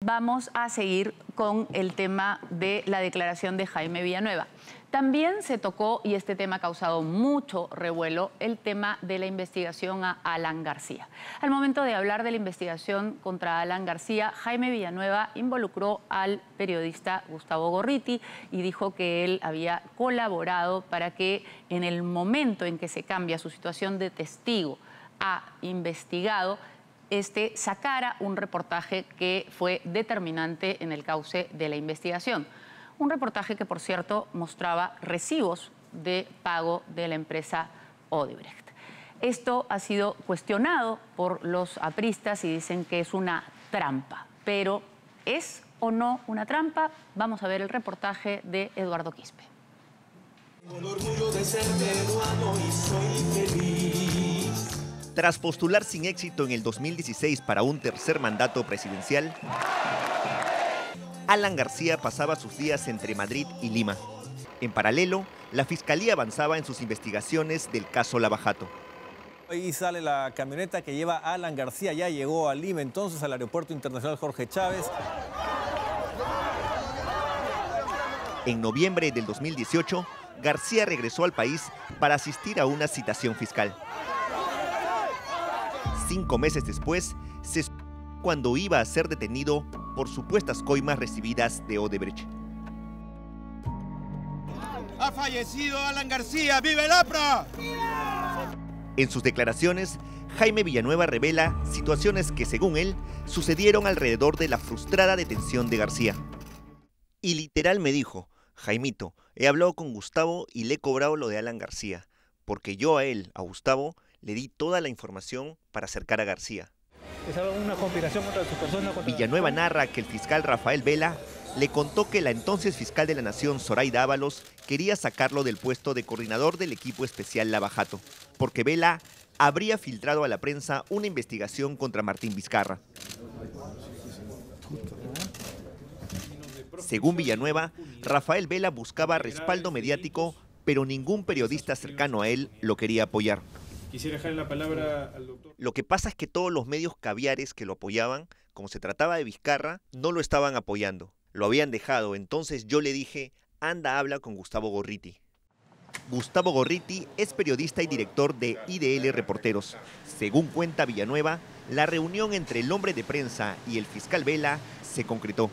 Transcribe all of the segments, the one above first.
vamos a seguir con el tema de la declaración de Jaime Villanueva. También se tocó, y este tema ha causado mucho revuelo, el tema de la investigación a Alan García. Al momento de hablar de la investigación contra Alan García, Jaime Villanueva involucró al periodista Gustavo Gorriti y dijo que él había colaborado para que en el momento en que se cambia su situación de testigo a investigado, sacara un reportaje que fue determinante en el cauce de la investigación. Un reportaje que, por cierto, mostraba recibos de pago de la empresa Odebrecht. Esto ha sido cuestionado por los apristas y dicen que es una trampa. Pero, ¿es o no una trampa? Vamos a ver el reportaje de Eduardo Quispe. Con orgullo de ser peruano y soy feliz. Tras postular sin éxito en el 2016 para un tercer mandato presidencial, Alan García pasaba sus días entre Madrid y Lima. En paralelo, la Fiscalía avanzaba en sus investigaciones del caso Lava Jato. Ahí sale la camioneta que lleva a Alan García, ya llegó a Lima entonces al Aeropuerto Internacional Jorge Chávez. En noviembre del 2018, García regresó al país para asistir a una citación fiscal. 5 meses después, se supo cuando iba a ser detenido por supuestas coimas recibidas de Odebrecht. ¡Ha fallecido Alan García! ¡Viva el APRA! En sus declaraciones, Jaime Villanueva revela situaciones que, según él, sucedieron alrededor de la frustrada detención de García. Y literal me dijo: Jaimito, he hablado con Gustavo y le he cobrado lo de Alan García, porque yo a él, a Gustavo, le di toda la información para acercar a García. ¿Es una conspiración contra su persona? Villanueva narra que el fiscal Rafael Vela le contó que la entonces fiscal de la Nación, Zoraida Ábalos, quería sacarlo del puesto de coordinador del equipo especial Lava Jato, porque Vela habría filtrado a la prensa una investigación contra Martín Vizcarra. Según Villanueva, Rafael Vela buscaba respaldo mediático, pero ningún periodista cercano a él lo quería apoyar. Quisiera dejar la palabra al doctor. Lo que pasa es que todos los medios caviares que lo apoyaban, como se trataba de Vizcarra, no lo estaban apoyando. Lo habían dejado. Entonces yo le dije: anda, habla con Gustavo Gorriti. Gustavo Gorriti es periodista y director de IDL Reporteros. Según cuenta Villanueva, la reunión entre el hombre de prensa y el fiscal Vela se concretó.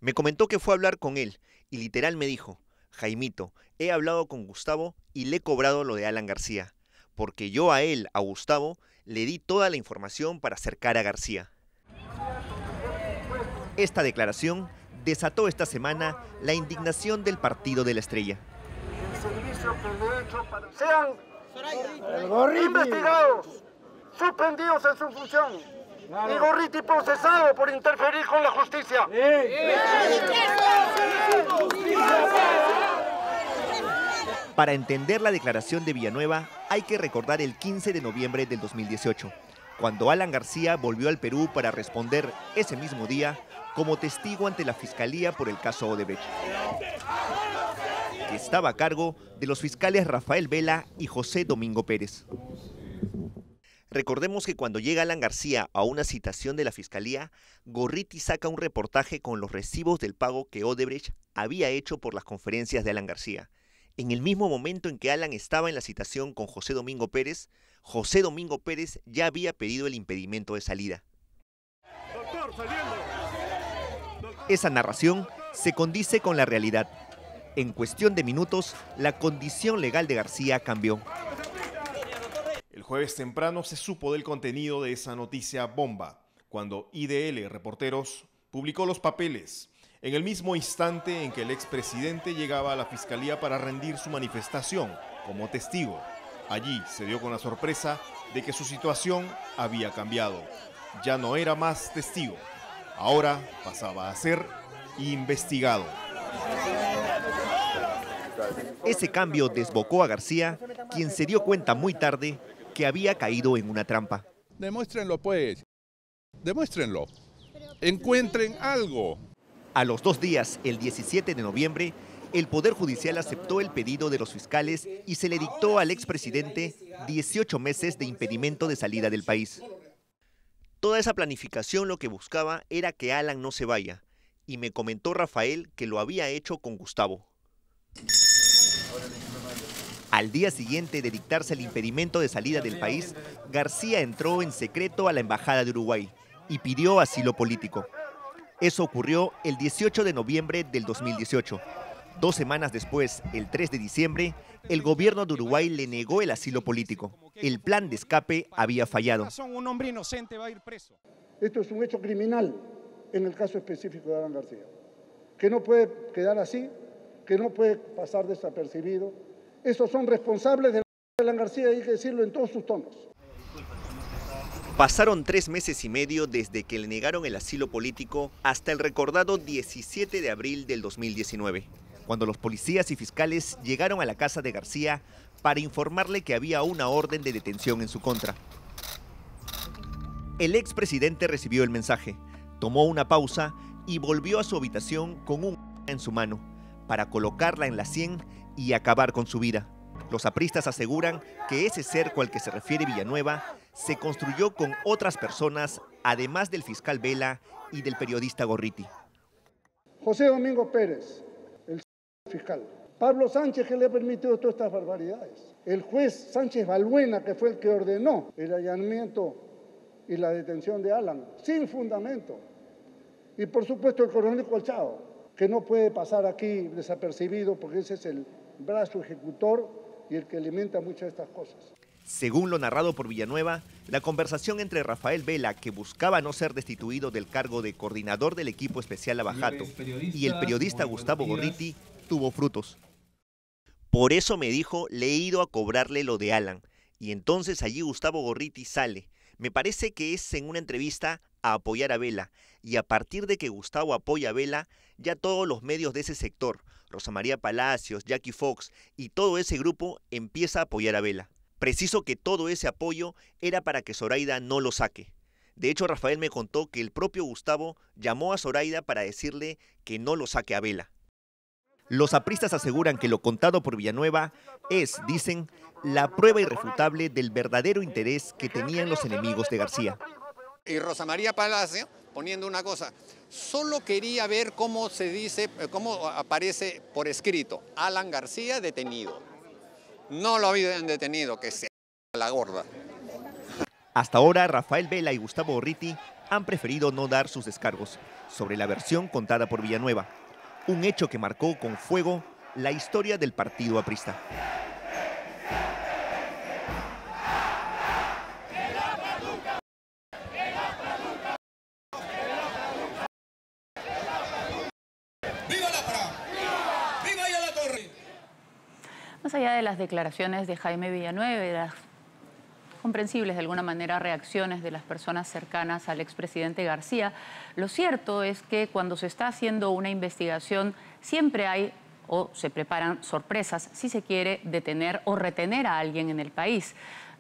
Me comentó que fue a hablar con él y literal me dijo: Jaimito, he hablado con Gustavo y le he cobrado lo de Alan García, porque yo a él, a Gustavo, le di toda la información para acercar a García. Esta declaración desató esta semana la indignación del Partido de la Estrella. Sean investigados, suspendidos en su función, y Gorriti procesado por interferir con la justicia. Para entender la declaración de Villanueva, hay que recordar el 15 de noviembre del 2018, cuando Alan García volvió al Perú para responder ese mismo día como testigo ante la Fiscalía por el caso Odebrecht, que estaba a cargo de los fiscales Rafael Vela y José Domingo Pérez. Recordemos que cuando llega Alan García a una citación de la Fiscalía, Gorriti saca un reportaje con los recibos del pago que Odebrecht había hecho por las conferencias de Alan García. En el mismo momento en que Alan estaba en la citación con José Domingo Pérez ya había pedido el impedimento de salida. Esa narración se condice con la realidad. En cuestión de minutos, la condición legal de García cambió. El jueves temprano se supo del contenido de esa noticia bomba, cuando IDL Reporteros publicó los papeles, en el mismo instante en que el expresidente llegaba a la Fiscalía para rendir su manifestación como testigo. Allí se dio con la sorpresa de que su situación había cambiado. Ya no era más testigo, ahora pasaba a ser investigado. Ese cambio desbocó a García, quien se dio cuenta muy tarde que había caído en una trampa. Demuéstrenlo pues, demuéstrenlo, encuentren algo. A los 2 días, el 17 de noviembre, el Poder Judicial aceptó el pedido de los fiscales y se le dictó al expresidente 18 meses de impedimento de salida del país. toda esa planificación lo que buscaba era que Alan no se vaya, y me comentó Rafael que lo había hecho con Gustavo. Al día siguiente de dictarse el impedimento de salida del país, García entró en secreto a la Embajada de Uruguay y pidió asilo político. Eso ocurrió el 18 de noviembre del 2018. 2 semanas después, el 3 de diciembre, el gobierno de Uruguay le negó el asilo político. El plan de escape había fallado. Un hombre inocente va a ir preso. Esto es un hecho criminal en el caso específico de Alan García, que no puede quedar así, que no puede pasar desapercibido. Estos son responsables de Alan García, hay que decirlo en todos sus tonos. Pasaron 3 meses y medio desde que le negaron el asilo político hasta el recordado 17 de abril del 2019, cuando los policías y fiscales llegaron a la casa de García para informarle que había una orden de detención en su contra. El expresidente recibió el mensaje, tomó una pausa y volvió a su habitación con un en su mano para colocarla en la sien y acabar con su vida. Los apristas aseguran que ese cerco al que se refiere Villanueva se construyó con otras personas, además del fiscal Vela y del periodista Gorriti. José Domingo Pérez, el fiscal. Pablo Sánchez, que le ha permitido todas estas barbaridades. El juez Sánchez Balbuena, que fue el que ordenó el allanamiento y la detención de Alan, sin fundamento. Y por supuesto el coronel Colchado, que no puede pasar aquí desapercibido porque ese es el brazo ejecutor y el que alimenta muchas de estas cosas. Según lo narrado por Villanueva, la conversación entre Rafael Vela, que buscaba no ser destituido del cargo de coordinador del equipo especial Lavajato, y el periodista Gustavo Gorriti, tuvo frutos. Por eso me dijo, le he ido a cobrarle lo de Alan, y entonces allí Gustavo Gorriti sale. Me parece que es en una entrevista a apoyar a Vela, y a partir de que Gustavo apoya a Vela, ya todos los medios de ese sector, Rosa María Palacios, Jackie Fox y todo ese grupo empieza a apoyar a Vela. Preciso que todo ese apoyo era para que Zoraida no lo saque. De hecho, Rafael me contó que el propio Gustavo llamó a Zoraida para decirle que no lo saque a Vela. Los apristas aseguran que lo contado por Villanueva es, dicen, la prueba irrefutable del verdadero interés que tenían los enemigos de García. Y Rosa María Palacio, poniendo una cosa, solo quería ver cómo se dice, cómo aparece por escrito, Alan García detenido. No lo habían detenido, que se la gorda. Hasta ahora, Rafael Vela y Gustavo Gorriti han preferido no dar sus descargos sobre la versión contada por Villanueva, un hecho que marcó con fuego la historia del partido aprista. Más allá de las declaraciones de Jaime Villanueva y de las comprensibles de alguna manera reacciones de las personas cercanas al expresidente García, lo cierto es que cuando se está haciendo una investigación siempre hay o se preparan sorpresas si se quiere detener o retener a alguien en el país.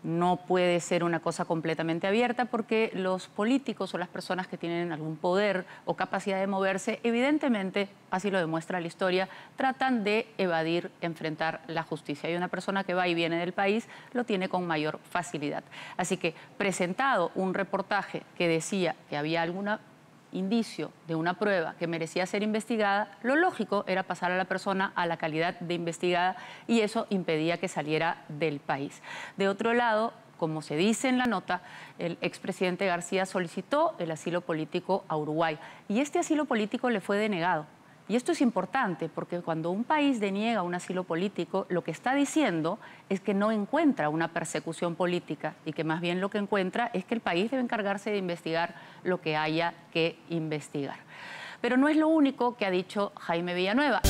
No puede ser una cosa completamente abierta porque los políticos o las personas que tienen algún poder o capacidad de moverse, evidentemente, así lo demuestra la historia, tratan de evadir, enfrentar la justicia. Y una persona que va y viene del país lo tiene con mayor facilidad. Así que, presentado un reportaje que decía que había algún indicio de una prueba que merecía ser investigada, lo lógico era pasar a la persona a la calidad de investigada y eso impedía que saliera del país. De otro lado, como se dice en la nota, el expresidente García solicitó el asilo político a Uruguay y este asilo político le fue denegado. Y esto es importante porque cuando un país deniega un asilo político, lo que está diciendo es que no encuentra una persecución política y que más bien lo que encuentra es que el país debe encargarse de investigar lo que haya que investigar. Pero no es lo único que ha dicho Jaime Villanueva.